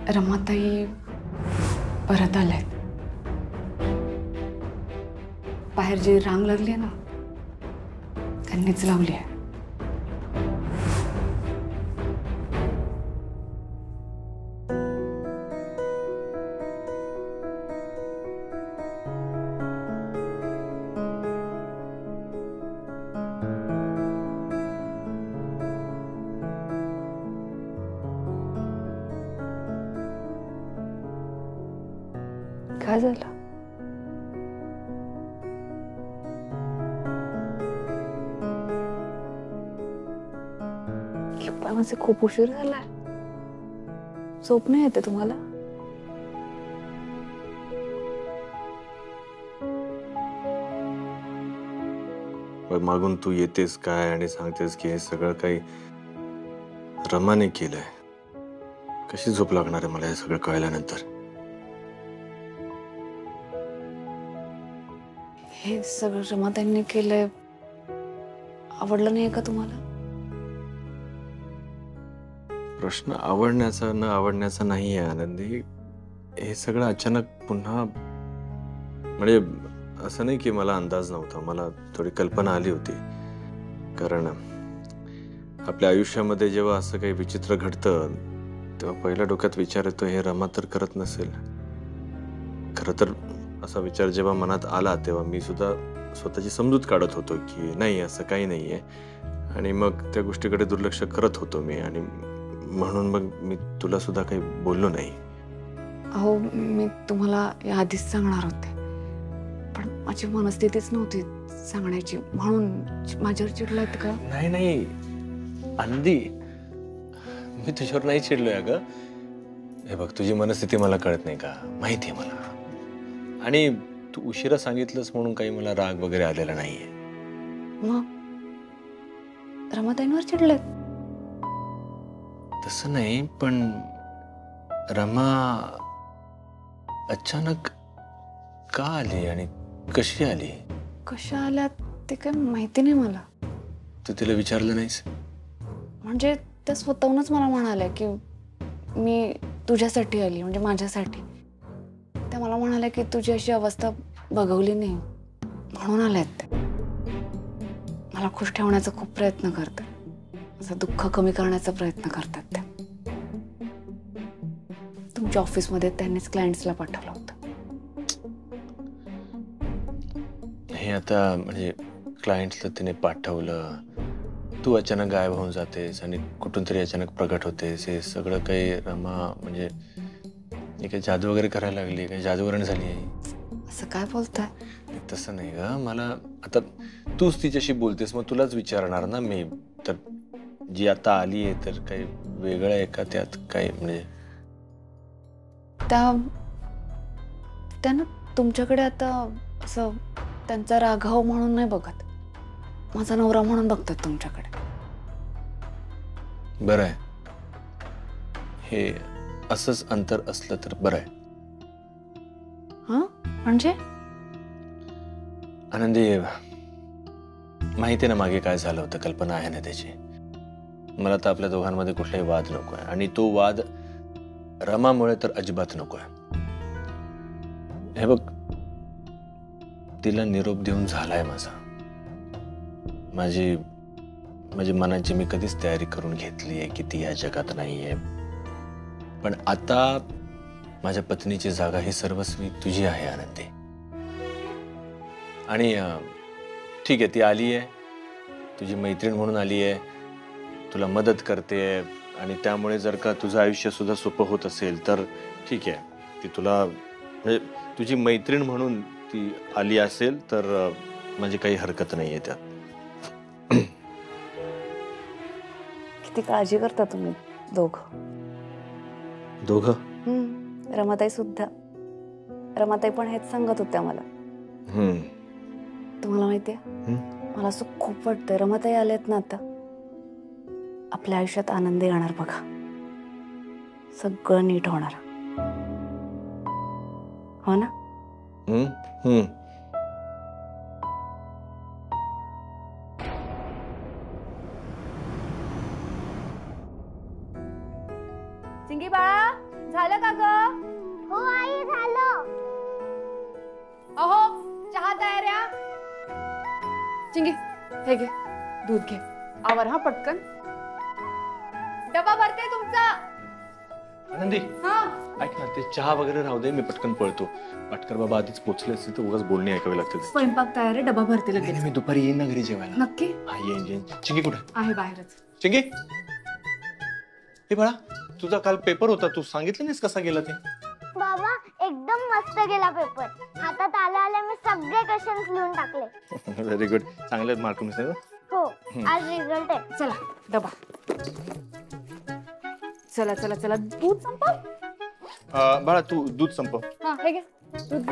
रमाताई परत आल्यात. बाहेर जी रांग लागली आहे ना, त्यांनीच लावली आहे. काय झालं? माझे खूप उशीर झालाय. झोप नाही येते तुम्हाला? मागून तू येतेस काय आणि सांगतेस की हे सगळं काही रमाने केलंय. कशी झोप लागणार आहे मला हे सगळं कळल्यानंतर? हे सगळं रमाताईंनी केलंय आवडलं नाही का तुम्हाला? प्रश्न आवडण्याचा न आवडण्याचा नाही आहे आनंदी. हे सगळं अचानक पुन्हा, म्हणजे असं नाही की मला अंदाज नव्हता, मला थोडी कल्पना आली होती. कारण आपल्या आयुष्यामध्ये जेव्हा असं काही विचित्र घडतं तेव्हा पहिल्या डोक्यात विचार येतो हे रमा तर करत नसेल. खरं तर असा विचार जेव्हा मनात आला तेव्हा मी सुद्धा स्वतःची समजूत काढत होतो की नाही, असं काही नाहीये. आणि मग त्या गोष्टीकडे दुर्लक्ष करत होतो मी, आणि म्हणून मग मी तुला सुद्धा काही बोललो नाही. अहो, मी तुम्हाला याआधीच सांगणार होते, पण माझी मनस्थितीच नव्हती सांगण्याची, म्हणून माझ्यावर चिडलात का? नाही नाही आनंदी, मी तुझ्यावर नाही चिडलोय अगं. हे बघ, तुझी मनस्थिती मला कळत नाही का? माहिती आहे मला. आणि तू उशिरा सांगितलंस म्हणून काही मला राग वगैरे आलेला नाहीये. मग रमाताईंवर चिडलेत? तसं नाही, पण रमा अचानक का आली आणि कशी आली? कशा आल्यात ते काय माहिती नाही मला. तू तिला विचारलं नाहीस? म्हणजे त्या स्वतःहूनच मला म्हणाल्या की मी तुझ्यासाठी आली, म्हणजे माझ्यासाठी. त्या मला म्हणाल्या की तुझी अशी अवस्था बघवली नाही म्हणून आल्यात त्या. मला खुश ठेवण्याचा खूप प्रयत्न करतात, माझं दुःख कमी करण्याचा प्रयत्न करतात त्या. तुमच्या ऑफिसमध्ये त्यांनीच क्लायंट्सला पाठवलं होतं. हे आता म्हणजे क्लायंट्सला तिने पाठवलं, तू अचानक गायब होऊन जातेस आणि कुठून तरी अचानक प्रगट होतेस, हे सगळं काही रमा म्हणजे काही जादू वगैरे करायला लागली, काही जादूवरण झाली आहे? असं काय बोलताय? तसं नाही ग, मला आता तूच तिच्याशी बोलतेस मग तुलाच विचारणार ना मी. तर जी आता आली आहे तर काही वेगळं आहे का त्यात काही? म्हणजे त्यानं तुमच्याकडे आता असं त्यांचा राघव म्हणून नाही बघत, माझा नवरा म्हणून बघतात तुमच्याकडे. बरं आहे, हे असंच अंतर असलं तर बरं आहे. हा म्हणजे? आनंदी, माहिती ना मागे काय झालं होतं, कल्पना आहे ना त्याची. मला तर आपल्या दोघांमध्ये कुठलाही वाद नको आहे, आणि तो वाद रमामुळे तर अजिबात नको आहे. हे बघ, तिला निरोप देऊन झालाय माझा. माझी मनाची मी कधीच तयारी करून घेतली आहे की ती या जगात नाहीये. पण आता माझ्या पत्नीची जागा ही सर्वस्वी तुझी आहे आनंदी. आणि ठीक आहे, ती आली आहे, तुझी मैत्रीण म्हणून आली आहे, तुला मदत करते, आणि त्यामुळे जर का तुझं आयुष्य सुद्धा सोपं होत असेल तर ठीक आहे. ती तुला म्हणजे तुझी मैत्रीण म्हणून ती आली असेल तर माझी काही हरकत नाहीये त्यात. किती काळजी करता तुम्ही दोघं. रमाताई सुद्धा. रमाताई पण हेच सांगत होत्या मला. तुम्हाला माहितीये, मला असं खूप वाटतंय रमाताई आलेत ना आता, आपल्या आयुष्यात आनंद येणार बघा. सगळं नीट होणार. हो ना? चिंगी बाळा, झालं का ग? हो आई झालं. अहो चहा तयार. चिंगी हे घे दूध घे आवर हा पटकन. डबा भरते तुमचा. आनंदी हा ऐक ना, ते चहा वगैरे राहू दे, मी पटकन पळतो. पाटकर बाबा आधीच पोहोचले असते तर उगाच बोलणी ऐकावी लागते. स्वयंपाक तयार आहे, डबा भरते नाही, लगेच. मी दुपारी येईन ना घरी जेवायला. नक्की? हा येईन येईन. चिंगी कुठे आहे बाहेरच. चिंगी, हे बाळा तुझा काल पेपर होता, तू सांगितलं नाहीस कसा गेला ते? बाबा एकदम मस्त गेला पेपर. हातात आल्या आल्या मी सगळे क्वेश्चन्स लिहून टाकले. व्हेरी गुड, चांगले मार्क मिळाले. हो आज रिझल्ट आहे. चला डबा. चला चला चला दूध संपव. बाळा तू दूध संपव. हा हे घे दूध.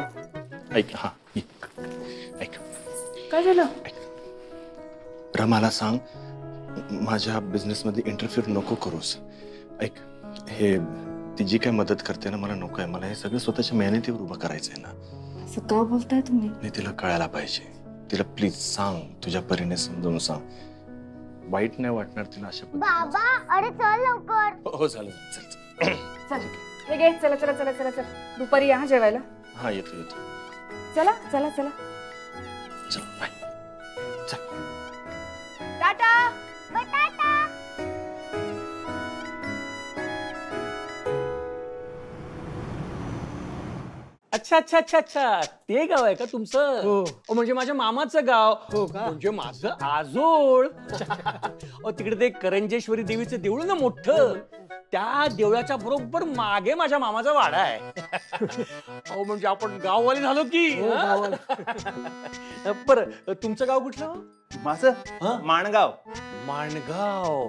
ऐक, हा ऐक, काय झालं? रमाला सांग माझ्या बिझनेस मध्ये इंटरफिअर नको करूस. ऐक, हे ती जी काय मदत करते ना मला नको आहे. मला हे सगळं स्वतःच्या मेहनतीवर उभं करायचंय ना. असं का बोलताय तुम्ही? नाही, तिला कळायला पाहिजे. तिला प्लीज सांग, तुझ्या परीने समजावून सांग. वाईट नाही वाटणार तिला अशा बाबा अरे चल लवकर. हो झालं, चल चल. चल हे घे. चला चला चला चला चला दुपारी या जेवायला. हा येतो येतो. चला चला चला. चल बाय. चल. टाटा. बटाटा. अच्छा अच्छा अच्छा अच्छा, ते गाव आहे का तुमचं? हो. म्हणजे माझ्या मामाचं गाव. हो का? म्हणजे माझं आजोळ. तिकडे ते करंजेश्वरी देवीचं देऊळ ना मोठं, त्या देवळाच्या बरोबर मागे माझ्या मामाचा वाडा आहे. अहो म्हणजे आपण गाववाले झालो की. बरं तुमचं गाव कुठलं? माझं माणगाव. माणगाव.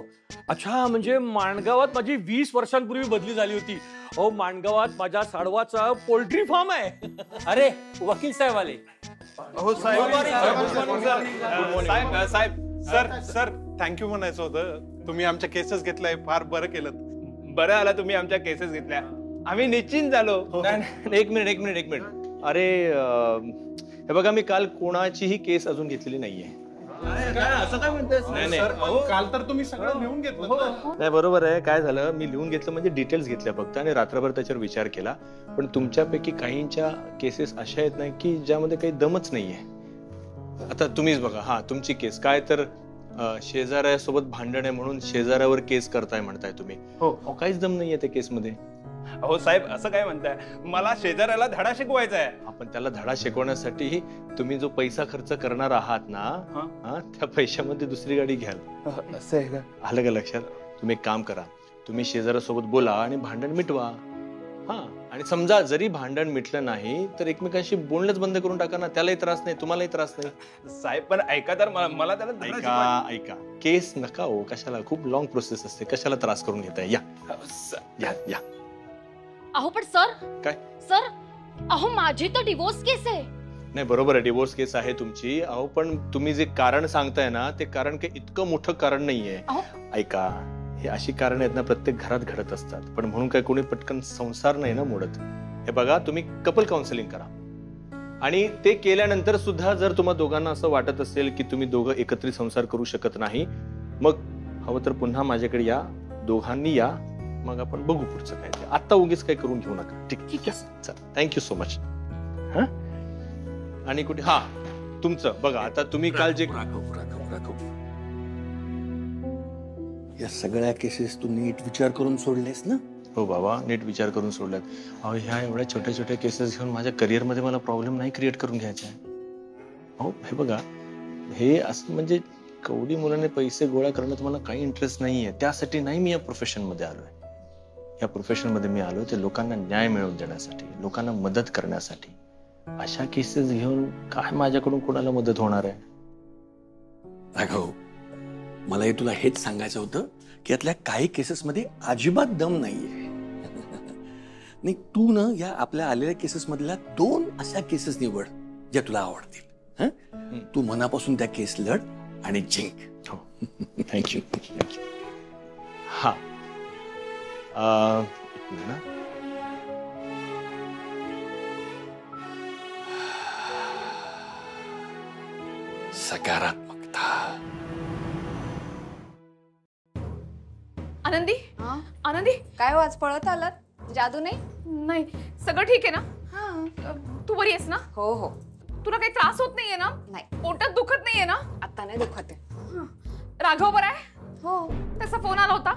अच्छा, म्हणजे माणगावात माझी 20 वर्षांपूर्वी बदली झाली होती. अहो माणगावात माझ्या साडवाचा पोल्ट्री फार्म आहे. अरे वकील साहेब आले. हो साहेब. साहेब सर सर थँक्यू म्हणायचं होतं. तुम्ही आमच्या केसेस घेतलाय, फार बरं केलं. बरं आला तुम्ही आमच्या केसेस घेतल्या, आम्ही निश्चिंत झालो. एक मिनिट. अरे हे बघा, मी काल कोणाचीही केस अजून घेतलेली नाहीये. असं काय म्हणतोय? नाही. काल तर तुम्ही सगळं लिहून घेतलं ना. नाही बरोबर आहे. काय झालं, मी लिहून घेतलं म्हणजे डिटेल्स घेतल्या फक्त आणि रात्रभर त्याच्यावर विचार केला. पण तुमच्यापैकी काहींच्या केसेस अशा आहेत नाही की ज्यामध्ये काही दमच नाहीये. आता तुम्हीच बघा. हा तुमची केस काय तर शेजाऱ्यासोबत भांडण आहे म्हणून शेजाऱ्यावर केस करताय म्हणताय तुम्ही. हो. काहीच दम नाहीये त्या केसमध्ये. हो साहेब असं काय म्हणताय? मला शेजाऱ्याला धडा शिकवायचा आहे. आपण त्याला धडा शिकवण्यासाठी तुम्ही जो पैसा खर्च करणार आहात ना, त्या पैशामध्ये दुसरी गाडी घ्याल. असं आहे का? आलं का लक्षात? तुम्ही एक काम करा, तुम्ही शेजाऱ्यासोबत बोला आणि भांडण मिटवा. हा, आणि समजा जरी भांडण मिटलं नाही तर एकमेकांशी बोलणंच बंद करून टाका ना. त्यालाही त्रास नाही, तुम्हालाही त्रास नाही. साहेब पण ऐका तर, मला त्याला धडा शिकवायचा. ऐका केस नका हो, कशाला? खूप लॉंग प्रोसेस असते, कशाला त्रास करून घेताय? या. अहो पण सर. काय? सर अहो माझी तर डिवोर्स केस आहे. नाही बरोबर आहे, डिवोर्स केस आहे तुमची. अहो पण तुम्ही जे कारण सांगताय ना, ते कारण काही इतकं मोठं कारण नाहीये. ऐका, हे अशी कारण आहेत ना प्रत्येक घरात घडत असतात, पण म्हणून काय कोणी पटकन संसार नाही ना मोडत. हे बघा, तुम्ही कपल काउन्सिलिंग करा आणि ते केल्यानंतर सुद्धा जर तुम्हा दोघांना असं वाटत असेल की तुम्ही दोघं एकत्रित संसार करू शकत नाही, मग हवं तर पुन्हा माझ्याकडे या, दोघांनी या, मग आपण बघू पुढचं काय ते. आता उगीच काही करून घेऊ नका. ठीक आहे, चल. Thank you so much. हा, आणि कुठे? हा तुमचं बघा. आता तुम्ही काल जे या सगळ्या केसेस तू नीट विचार करून सोडलेस ना? हो बाबा, नीट विचार करून सोडल्यात. अहो ह्या एवढ्या छोट्या छोट्या केसेस घेऊन माझ्या करिअरमध्ये मला प्रॉब्लेम नाही क्रिएट करून घ्यायचा आहे. हो हे बघा, हे असं म्हणजे कवडी मुलाने पैसे गोळा करण्यात मला काही इंटरेस्ट नाहीये. त्यासाठी नाही मी या प्रोफेशनमध्ये आलोय. या प्रोफेशनमध्ये मी आलोय ते लोकांना न्याय मिळवून देण्यासाठी, लोकांना मदत करण्यासाठी. अशा केसेस घेऊन काय माझ्याकडून कोणाला मदत होणार आहे? राघव, मला तुला हेच सांगायचं होतं की यातल्या काही केसेसमध्ये अजिबात दम नाहीये. नाही, तू ना या आपल्या आलेल्या केसेस मधल्या 2 अशा केसेस निवड ज्या तुला आवडतील. तू मनापासून त्या केस लढ आणि जिंक. हो, थँक्यू. हा ना, सकारात्मकता. आनंदी. आनंदी काय आज पळत आलात? जादू नाही? नाही, सगळं ठीक आहे ना? हा. तू बरी आहेस ना? हो हो. तुला काही त्रास होत नाहीये ना? नाही, पोटात दुखत नाहीये ना? आता नाही दुखत आहे. राघव बरा आहे? हो. त्याचा फोन आला होता.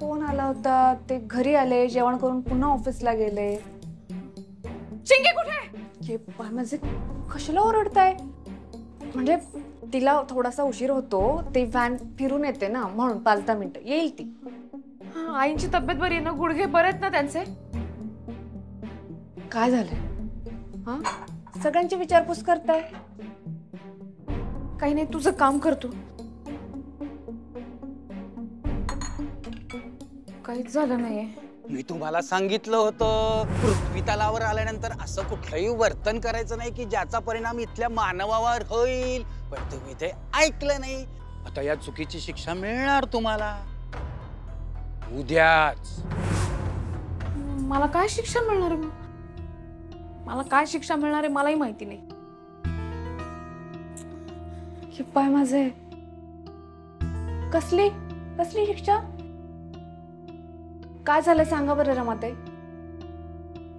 फोन आला होता, ते घरी आले, जेवण करून पुन्हा ऑफिसला गेले. चिंगी कुठे आहे? हे म्हणजे कशाला ओरडताय? म्हणजे तिला थोडासा उशीर होतो, ते व्हॅन फिरून येते ना, म्हणून 5-10 मिनिटं येईल ती. आईंची तब्येत बरी आहे ना? गुडघे बरे आहेत ना त्यांचे? काय झालंय? हा, सगळ्यांची विचारपूस करताय. काही नाही, तुझं काम करतो. काहीच झालं नाहीये. मी तुम्हाला सांगितलं होतं, पृथ्वी तलावर आल्यानंतर असं कुठलंही वर्तन करायचं नाही की ज्याचा परिणाम इथल्या मानवावर होईल. पण तुम्ही ते ऐकलं नाही. आता या चुकीची शिक्षा मिळणार तुम्हाला उद्याच. मला काय शिक्षा मिळणार आहे? मला काय शिक्षा मिळणार आहे मलाही माहिती नाही. हे पाय माझे. कसली कसली शिक्षा? काय झालंय सांगा बरं रमाताई.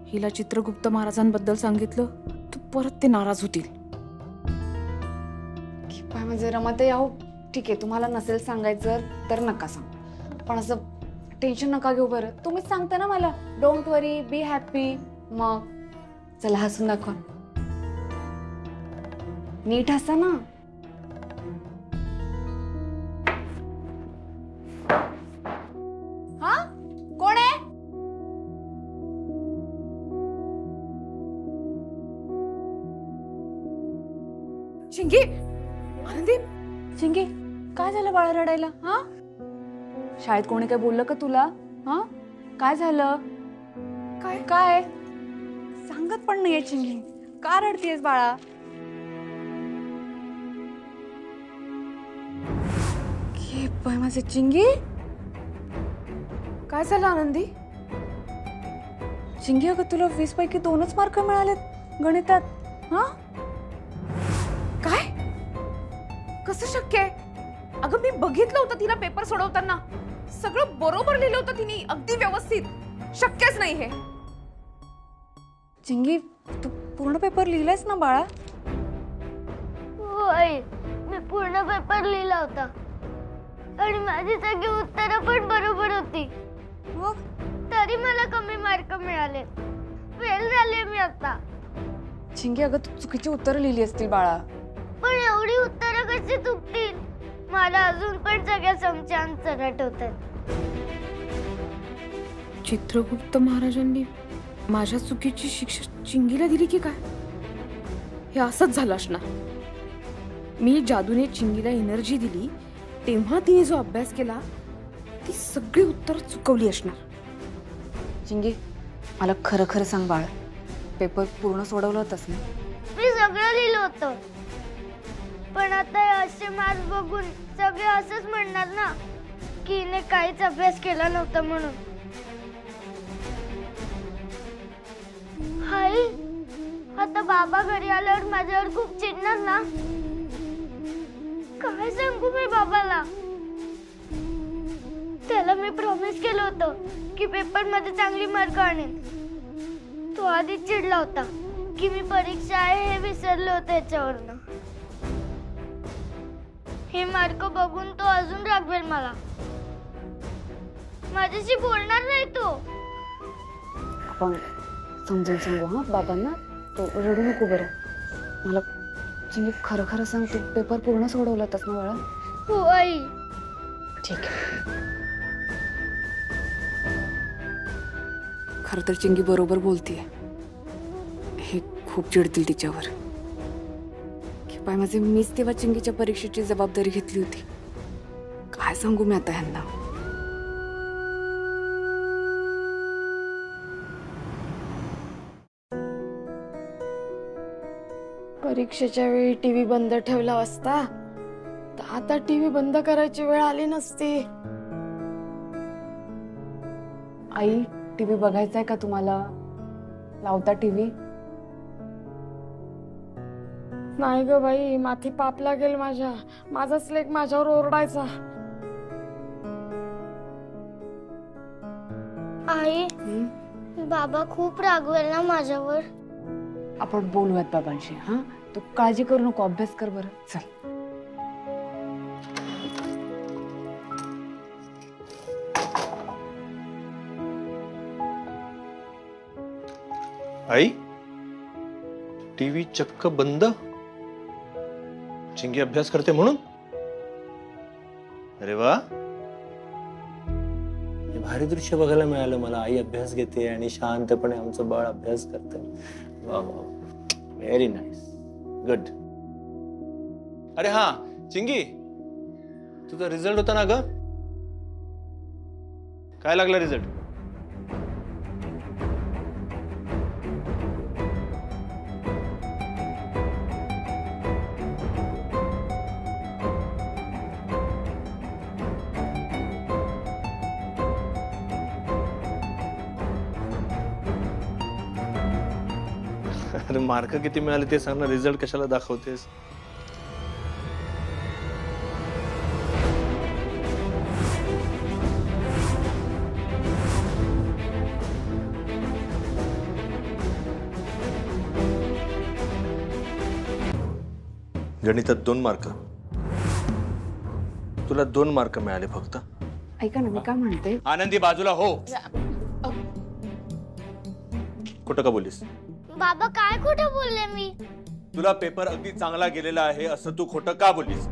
हिला चित्रगुप्त महाराजांबद्दल सांगितलं तर परत ते नाराज होतील. पाय माझे रमाताई. अहो ठीक आहे, तुम्हाला नसेल सांगायचं तर नका सांग, पण असं टेन्शन नका घेऊ बरं. तुम्हीच सांगता ना मला, डोंट वरी, बी हॅपी. मग चला हसून दाखवा. नीट हसा ना. हा, कोण आहे? चिंगी, आनंदी, चिंगी, काय झालं बाळा रडायला? हा, शाळेत कोणी काय बोललं का तुला? हा, काय झालं? काय काय सांगत पण नाहीये चिंगी. का रडतीयस बाळा? हे पाय माझे. चिंगी, काय झालं आनंदी? चिंगी अगं तुला 20 पैकी 2च मार्क मिळालेत गणितात. हा, काय? कसं शक्य आहे? अगं मी बघितलं होतं तिला पेपर सोडवताना. सगळं बरोबर लिहिलं होतं तिने, अगदी व्यवस्थित. शक्यच नाही हे. चिंगी तू पूर्ण पेपर लिहिलायस ना बाळा? हो आई, मी पूर्ण पेपर लिहिला होता आणि माझी सगळी उत्तरं पण बरोबर होती. मग तरी मला कमी मार्क मिळाले. फेल झाले मी आता. चिंगी अगं तू चुकीची उत्तरं लिहिली असतील बाळा. पण एवढी उत्तरं कशी चुकतील? मला अजून पण सगळ्या समच्या आन्सर आठवतात. चित्रगुप्त महाराजांनी माझ्या चुकीची शिक्षा चिंगीला दिली की काय? हे असंच झालं असणार. मी जादूने चिंगीला एनर्जी दिली तेव्हा तिने जो अभ्यास केला ती सगळी उत्तर चुकवली असणार. चिंगी मला खरं खरं सांग बाळा, पेपर पूर्ण सोडवलं होतंस ना? मी सगळं लिहिलं होतं, पण आता हे असे मार्क्स बघून सगळे असंच म्हणणार ना की हिने काहीच अभ्यास केला नव्हता म्हणून. आई, आता बाबा घरी आल्यावर माझ्यावर खूप चिडणार ना. काय सांगू मी बाबाला? त्याला मी प्रॉमिस केलं होतं की पेपर मध्ये चांगली मार्क आणेन. तो आधीच चिडला होता की मी परीक्षा आहे हे विसरले होते याच्यावरनं. हे मार्क बघून तो अजून रागवेल मला. माझ्याशी बोलणार नाही तो. आपण समजून सांगू हा बाबांना. तो रडू नको बरं. मला चिंगी खरं खरं सांग, तू पेपर पूर्ण सोडवला होतास ना बाळा? हो आई. ठीक आहे. खरं तर चिंगी बरोबर बोलतीये. हे खूप चिडतील तिच्यावर. की पाय माझे, मीच तेव्हा चिंगीच्या परीक्षेची जबाबदारी घेतली होती. काय सांगू मी आता ह्यांना? परीक्षेच्या वेळी टीव्ही बंद ठेवला असता तर आता टीव्ही बंद करायची वेळ आली नसती. आई, टीव्ही बघायचा आहे का तुम्हाला? लावता टीव्ही? नाही ग बाई, माथी पाप लागेल माझ्या. माझाच लेक माझ्यावर ओरडायचा. आई, बाबा खूप रागवेल ना माझ्यावर. आपण बोलूयात बाबांशी. हा, तू काळजी करू नको, अभ्यास कर बरं. चल. आई, टीव्ही चक्क बंद. चिंगी अभ्यास करते म्हणून? अरे वा, हे भारी दृश्य बघायला मिळालं मला. आई अभ्यास घेते आणि शांतपणे आमचं बाळ अभ्यास करते. वा वा, व्हेरी नाईस, गुड. अरे हा चिंगी, तुझा रिझल्ट होता ना ग? काय लागला रिझल्ट? अरे मार्क किती मिळाले ते सांग ना, रिझल्ट कशाला दाखवतेस? गणितात 2 मार्क. तुला 2 मार्क मिळाले फक्त. ऐका ना, मी काय म्हणते. आनंदी बाजूला हो. खोटं का बोलीस? बाबा काय खोटं बोलले मी? तुला पेपर अगदी चांगला गेलेला आहे असं तू खोटं का बोललीस?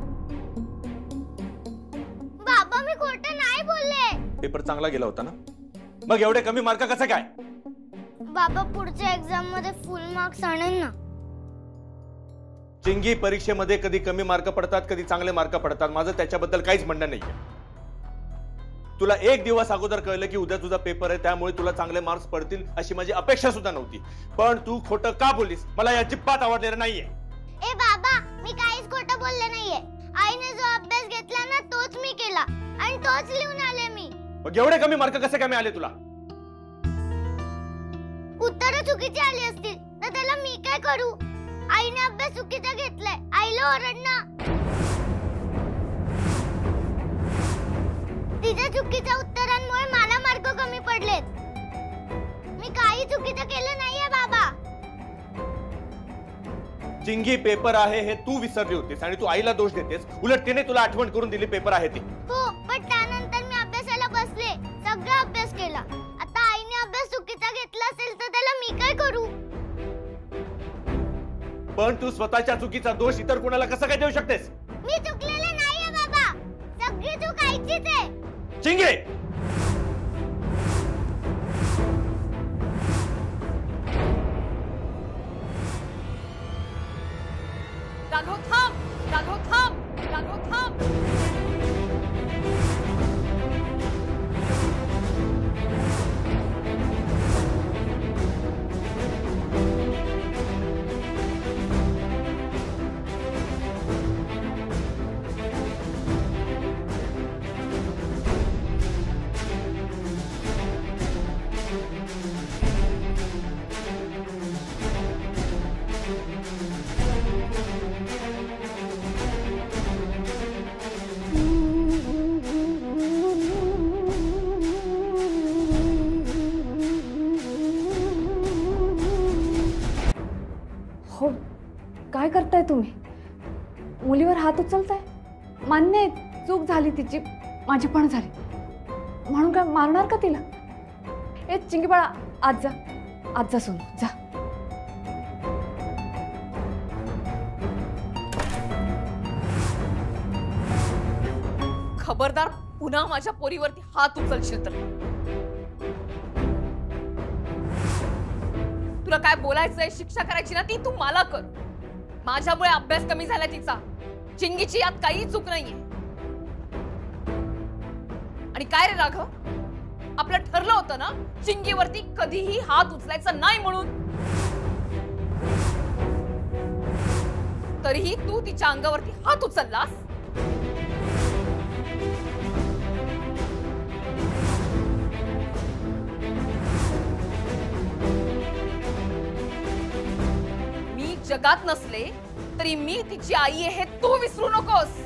बाबा मी खोटं नाही बोलले. पेपर चांगला गेला होता ना, मग एवढे कमी मार्क कसं काय? बाबा पुढच्या एक्झाम मध्ये फुल मार्क्स आणेन ना. चिंगी, परीक्षेमध्ये कधी कमी मार्क पडतात, कधी चांगले मार्क पडतात. माझं त्याच्याबद्दल काहीच म्हणणं नाहीये. तुला 1 दिवस अगोदर कळलं की उद्या तुझा पेपर आहे, त्यामुळे तुला चांगले मार्क्स पडतील अशी माझी अपेक्षा सुद्धा नव्हती. पण तू खोटं का बोललीस मला या अजिबात आवडलेलं नाहीये. ए बाबा, मी काहीच खोटं बोलले नाहीये. आईने जो अभ्यास घेतला ना तोच मी केला आणि तोच लिहून आले मी. मग एवढे कमी मार्क कसे काय मिळाले तुला? उत्तर चुकीची आली असतील तर त्याला मी काय करू? आईने अभ्यास चुकीचा घेतलाय, आईला ओरड ना. तिच्या चुकीच्या उत्तरांमुळे मला मार्क कमी पडलेत. मी काही चुकीचं केलं नाहीये बाबा. चिंगी, पेपर आहे हे तू विसरली होतीस आणि तू आईला दोष देतेस. उलट तिने तुला आठवण करून दिली पेपर आहे ती. हो, पण त्यानंतर मी अभ्यासाला बसले, सगळा अभ्यास केला. आता आईने अभ्यास चुकीचा घेतला असेल तर त्याला मी काय करू? पण तू स्वतःच्या चुकीचा दोष इतर कोणाला कसं काय देऊ शकतेस? मी चुकलेले नाहीये बाबा, सगळी चूक आईचीच आहे. चिंगे, राघव थांब, राघव थांब, राघव थांब. हो, काय करताय तुम्ही? मुलीवर हात उचलताय? मान्य आहे, चूक झाली तिची, माझी पण झाली. म्हणून काय मारणार का तिला? ए चिंगी बाळा, आज जा, आज जा सोनू, जा. खबरदार, पुन्हा माझ्या पोरीवरती हात उचलशील तर. तुला काय बोलायचंय, शिक्षा करायची ना ती तू मला कर. माझ्यामुळे अभ्यास कमी झाला तिचा. चिंगीची यात काही चूक नाहीये. आणि काय रे राघव, आपलं ठरलं होतं ना चिंगीवरती कधीही हात उचलायचा नाही म्हणून. तरीही तू तिच्या अंगावरती हात उचललास. मी जगात नसले तरी मी तिची आई आहे हे तू विसरू नकोस.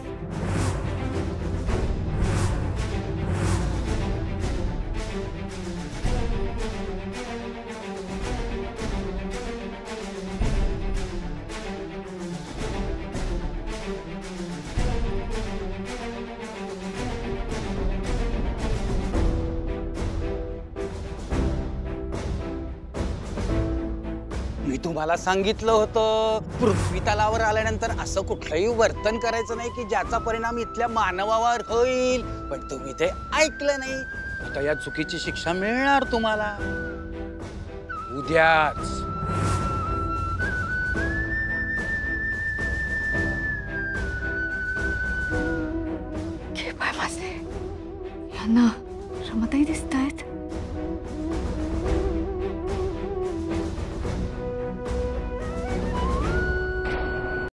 तुम्हाला सांगितलं होतं पृथ्वी तलावर आल्यानंतर असं कुठलंही वर्तन करायचं नाही की ज्याचा परिणाम इथल्या मानवावर होईल, पण तुम्ही ते ऐकलं नाही. आता या चुकीची शिक्षा मिळणार तुम्हाला उद्याच. घे पाय माझे. यांना रमताही दिसत आहेत.